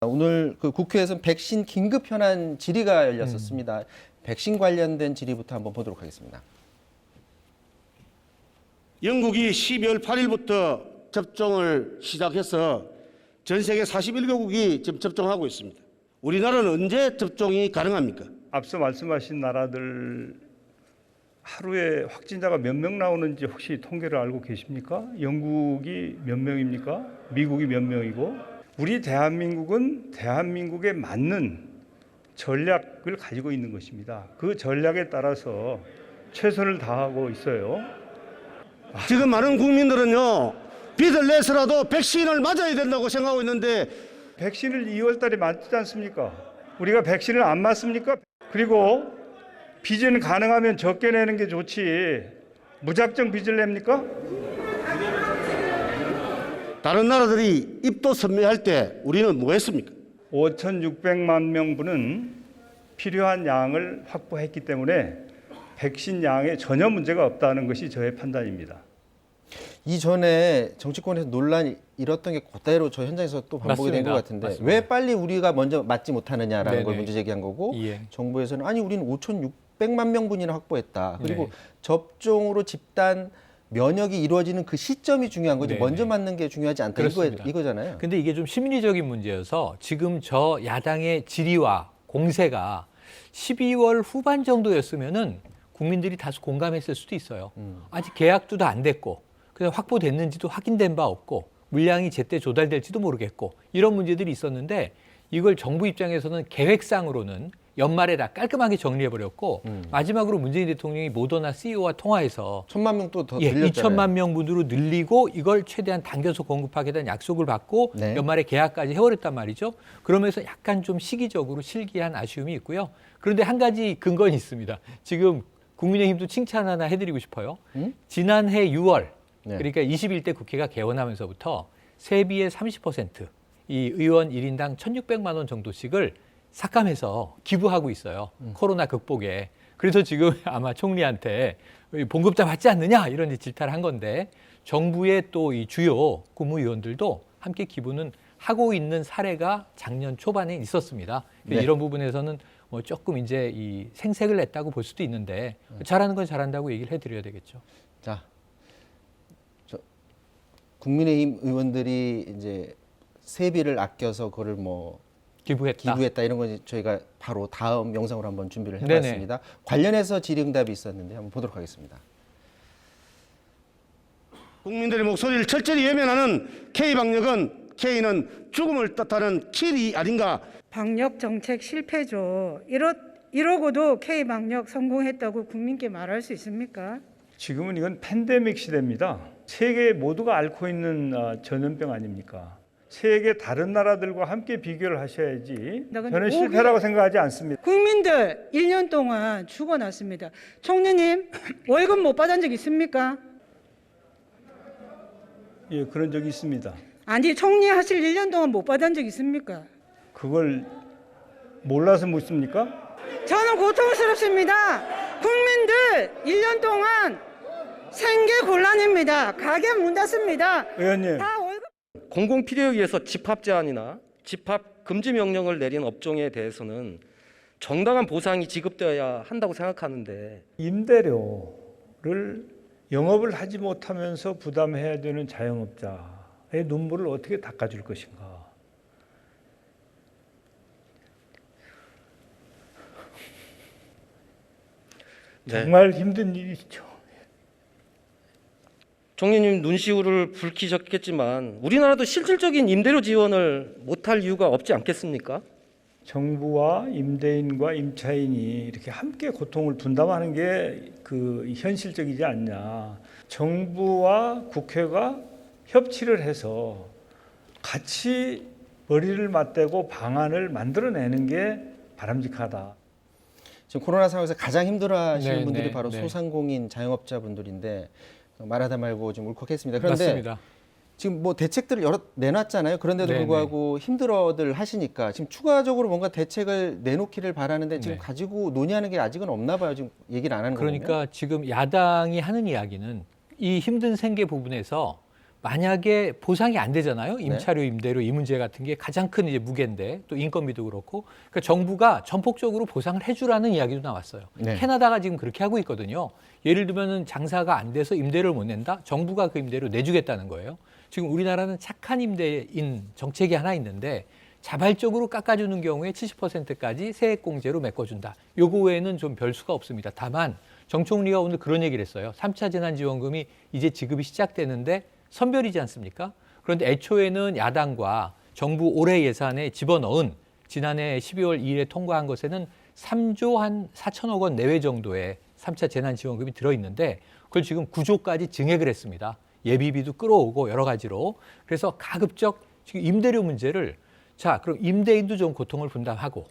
오늘 그 국회에서는 백신 긴급 현안 질의가 열렸었습니다. 백신 관련된 질의부터 한번 보도록 하겠습니다. 영국이 12월 8일부터 접종을 시작해서 전 세계 41개국이 지금 접종하고 있습니다. 우리나라는 언제 접종이 가능합니까? 앞서 말씀하신 나라들 하루에 확진자가 몇 명 나오는지 혹시 통계를 알고 계십니까? 영국이 몇 명입니까? 미국이 몇 명이고? 우리 대한민국은 대한민국에 맞는 전략을 가지고 있는 것입니다. 그 전략에 따라서 최선을 다하고 있어요. 지금 많은 국민들은요, 빚을 내서라도 백신을 맞아야 된다고 생각하고 있는데 백신을 2월 달에 맞지 않습니까? 우리가 백신을 안 맞습니까? 그리고 빚은 가능하면 적게 내는 게 좋지 무작정 빚을 냅니까? 다른 나라들이 입도 선명할 때 우리는 뭐 했습니까? 5,600만 명분은 필요한 양을 확보했기 때문에 백신 양에 전혀 문제가 없다는 것이 저의 판단입니다. 이전에 정치권에서 논란이 일었던 게 그대로 저 현장에서 또 반복이 된 것 같은데 맞습니다. 왜 빨리 우리가 먼저 맞지 못하느냐라는 네네. 걸 문제 제기한 거고 예. 정부에서는 아니 우리는 5,600만 명분이나 확보했다. 그리고 네. 접종으로 집단 면역이 이루어지는 그 시점이 중요한 거지 네네. 먼저 맞는 게 중요하지 않다. 그렇습니다. 이거잖아요. 근데 이게 좀 심리적인 문제여서 지금 저 야당의 질의와 공세가 12월 후반 정도였으면은 국민들이 다소 공감했을 수도 있어요. 아직 계약도 다 안 됐고, 그냥 확보됐는지도 확인된 바 없고, 물량이 제때 조달될지도 모르겠고 이런 문제들이 있었는데 이걸 정부 입장에서는 계획상으로는 연말에 다 깔끔하게 정리해버렸고 마지막으로 문재인 대통령이 모더나 CEO와 통화해서 1,000만 명 또 더 예, 늘렸잖아요. 2천만 명분으로 늘리고 이걸 최대한 당겨서 공급하겠다는 약속을 받고 네. 연말에 계약까지 해버렸단 말이죠. 그러면서 약간 좀 시기적으로 실기한 아쉬움이 있고요. 그런데 한 가지 근거는 있습니다. 지금 국민의힘도 칭찬 하나 해드리고 싶어요. 지난해 6월 네. 그러니까 21대 국회가 개원하면서부터 세비의 30% 이 의원 1인당 1,600만 원 정도씩을 삭감해서 기부하고 있어요. 코로나 극복에. 그래서 지금 아마 총리한테 봉급자 받지 않느냐 이런 질타를 한 건데 정부의 또 이 주요 국무위원들도 함께 기부는 하고 있는 사례가 작년 초반에 있었습니다. 네. 이런 부분에서는 뭐 조금 이제 이 생색을 냈다고 볼 수도 있는데 잘하는 건 잘한다고 얘기를 해드려야 되겠죠. 자, 국민의힘 의원들이 이제 세비를 아껴서 그거를 뭐 기부했다 이런 건 저희가 바로 다음 영상으로 한번 준비를 해봤습니다. 관련해서 질의응답이 있었는데 한번 보도록 하겠습니다. 국민들의 목소리를 철저히 외면하는 K방역은 K는 죽음을 뜻하는 킬이 아닌가. 방역 정책 실패죠. 이러고도 K방역 성공했다고 국민께 말할 수 있습니까? 지금은 이건 팬데믹 시대입니다. 세계 모두가 앓고 있는 전염병 아닙니까? 세계 다른 나라들과 함께 비교를 하셔야지. 저는 실패라고 생각하지 않습니다. 국민들 1년 동안 죽어났습니다. 총리님 월급 못 받은 적 있습니까? 예, 그런 적이 있습니다. 아니 총리 하실 1년 동안 못 받은 적 있습니까? 그걸 몰라서 묻습니까? 저는 고통스럽습니다. 국민들 1년 동안 생계 곤란입니다. 가게 문 닫습니다. 의원님. 다 월급 공공필요에 의해서 집합 제한이나 집합 금지 명령을 내린 업종에 대해서는 정당한 보상이 지급되어야 한다고 생각하는데 임대료를 영업을 하지 못하면서 부담해야 되는 자영업자의 눈물을 어떻게 닦아줄 것인가. 네. 정말 힘든 일이죠. 총리님 눈시울을 붉히셨겠지만 우리나라도 실질적인 임대료 지원을 못할 이유가 없지 않겠습니까? 정부와 임대인과 임차인이 이렇게 함께 고통을 분담하는 게 그 현실적이지 않냐. 정부와 국회가 협치를 해서 같이 머리를 맞대고 방안을 만들어내는 게 바람직하다. 지금 코로나 상황에서 가장 힘들어하시는 네, 분들이 네, 바로 네. 소상공인 자영업자분들인데 말하다 말고 좀 울컥했습니다. 그런데 맞습니다. 지금 뭐 대책들을 여러 내놨잖아요. 그런데도 네네. 불구하고 힘들어들 하시니까 지금 추가적으로 뭔가 대책을 내놓기를 바라는데 지금 네. 가지고 논의하는 게 아직은 없나 봐요. 지금 얘기를 안 하는 거예요. 그러니까 지금 야당이 하는 이야기는 이 힘든 생계 부분에서 만약에 보상이 안 되잖아요. 임차료, 임대료 이 문제 같은 게 가장 큰 이제 무게인데 또 인건비도 그렇고 그러니까 정부가 전폭적으로 보상을 해주라는 이야기도 나왔어요. 네. 캐나다가 지금 그렇게 하고 있거든요. 예를 들면은 장사가 안 돼서 임대료를 못 낸다. 정부가 그 임대료 내주겠다는 거예요. 지금 우리나라는 착한 임대인 정책이 하나 있는데 자발적으로 깎아주는 경우에 70%까지 세액공제로 메꿔준다. 요거 외에는 좀 별 수가 없습니다. 다만 정 총리가 오늘 그런 얘기를 했어요. 3차 재난지원금이 이제 지급이 시작되는데 선별이지 않습니까? 그런데 애초에는 야당과 정부 올해 예산에 집어넣은 지난해 12월 2일에 통과한 것에는 3조 한 4천억 원 내외 정도의 3차 재난지원금이 들어있는데 그걸 지금 9조까지 증액을 했습니다. 예비비도 끌어오고 여러 가지로. 그래서 가급적 지금 임대료 문제를 자, 그럼 임대인도 좀 고통을 분담하고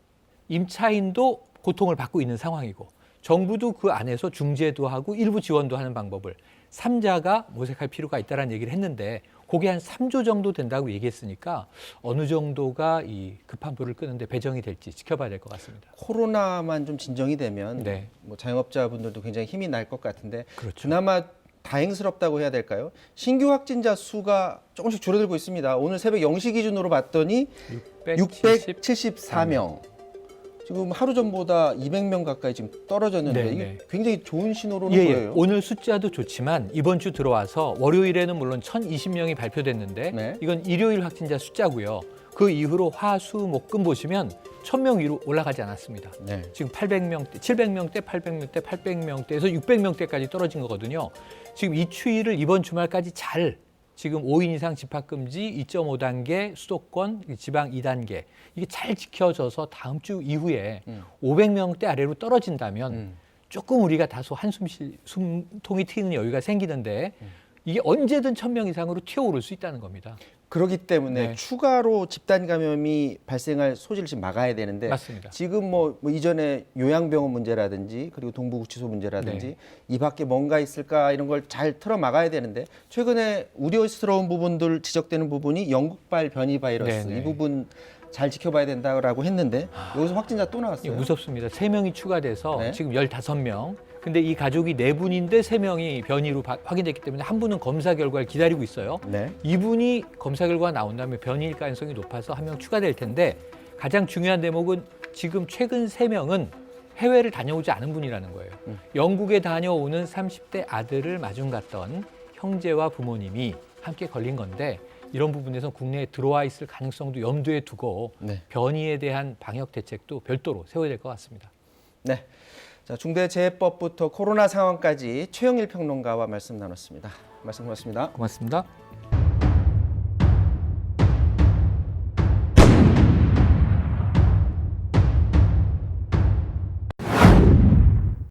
임차인도 고통을 받고 있는 상황이고 정부도 그 안에서 중재도 하고 일부 지원도 하는 방법을 3자가 모색할 필요가 있다는 얘기를 했는데 그게 한 3조 정도 된다고 얘기했으니까 어느 정도가 이 급한 불을 끄는데 배정이 될지 지켜봐야 될 것 같습니다. 코로나만 좀 진정이 되면 네. 뭐 자영업자분들도 굉장히 힘이 날 것 같은데 그렇죠. 그나마 다행스럽다고 해야 될까요? 신규 확진자 수가 조금씩 줄어들고 있습니다. 오늘 새벽 0시 기준으로 봤더니 674명. 지금 하루 전보다 200명 가까이 지금 떨어졌는데 네, 이게 네. 굉장히 좋은 신호로는 예, 보여요. 오늘 숫자도 좋지만 이번 주 들어와서 월요일에는 물론 1,020명이 발표됐는데 네. 이건 일요일 확진자 숫자고요. 그 이후로 화, 수, 목, 금 보시면 1,000명 위로 올라가지 않았습니다. 네. 지금 800명대, 700명대, 800명대, 800명대에서 600명대까지 떨어진 거거든요. 지금 이 추이를 이번 주말까지 잘 지금 5인 이상 집합금지 2.5단계 수도권 지방 2단계 이게 잘 지켜져서 다음 주 이후에 500명대 아래로 떨어진다면 조금 우리가 다소 숨통이 트이는 여유가 생기는데 이게 언제든 1,000명 이상으로 튀어오를 수 있다는 겁니다. 그렇기 때문에 네. 추가로 집단 감염이 발생할 소지를 지금 막아야 되는데 맞습니다. 지금 뭐 이전에 요양병원 문제라든지 그리고 동부구치소 문제라든지 네. 이 밖에 뭔가 있을까 이런 걸 잘 틀어 막아야 되는데 최근에 우려스러운 부분들 지적되는 부분이 영국발 변이 바이러스 네, 네. 이 부분 잘 지켜봐야 된다라고 했는데 여기서 확진자 또 이게 나왔어요. 무섭습니다. 3명이 추가돼서 네. 지금 15명. 근데 이 가족이 4분인데 3명이 변이로 확인됐기 때문에 한 분은 검사 결과를 기다리고 있어요. 네. 이분이 검사 결과가 나온 다음에 변이일 가능성이 높아서 한 명 추가될 텐데 가장 중요한 대목은 지금 최근 3명은 해외를 다녀오지 않은 분이라는 거예요. 영국에 다녀오는 30대 아들을 마중 갔던 형제와 부모님이 함께 걸린 건데 이런 부분에서 국내에 들어와 있을 가능성도 염두에 두고 네. 변이에 대한 방역 대책도 별도로 세워야 될 것 같습니다. 네. 자, 중대재해법부터 코로나 상황까지 최영일 평론가와 말씀 나눴습니다. 말씀 고맙습니다. 고맙습니다.